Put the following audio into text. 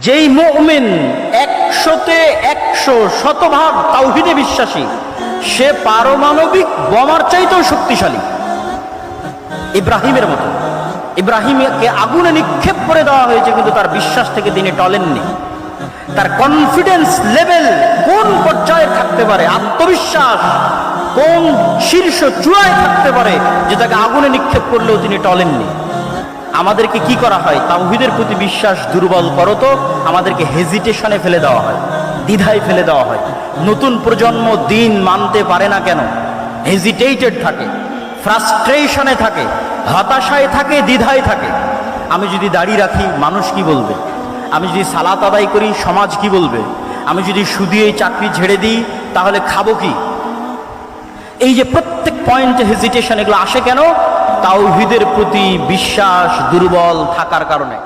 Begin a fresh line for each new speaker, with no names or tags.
যেই মুমিন 100-তে 100 শতভাগ তাওহীদে বিশ্বাসী, সে পারমাণবিক বোমার চাইতেও শক্তিশালী। ইব্রাহিমের মতো, ইব্রাহিমকে আগুনে নিক্ষেপ করে দেওয়া হয়েছে, কিন্তু তার বিশ্বাস থেকে তিনি টলেননি। তার কনফিডেন্স লেভেল কোন পর্যায়ে থাকতে পারে, আত্মবিশ্বাস কোন শীর্ষ চূড়ায় থাকতে পারে যে তাকে আগুনে নিক্ষেপ করলেও তিনি টলেননি। আমাদেরকে কি করা হয়? তাওহীদের প্রতি বিশ্বাস দুর্বল করো তো আমাদেরকে হেজিটেশনে ফেলে দেওয়া হয়, দ্বিধায় ফেলে দেওয়া হয়। নতুন প্রজন্ম দিন মানতে পারে না কেন? হেজিটেটেড থাকে, ফ্রাস্ট্রেশনে থাকে, হতাশায় থাকে, দ্বিধায় থাকে। আমি যদি দাড়ি রাখি মানুষ কি বলবে? আমি যদি সালাত আদায় করি সমাজ কি বলবে? আমি যদি শুধিয়ে চাকরি ছেড়ে দিই তাহলে খাবো কি? এই যে প্রত্যেক পয়েন্টে হেজিটেশন, এগুলো আসে কেন? তাওহীদের প্রতি বিশ্বাস দুর্বল থাকার কারণে।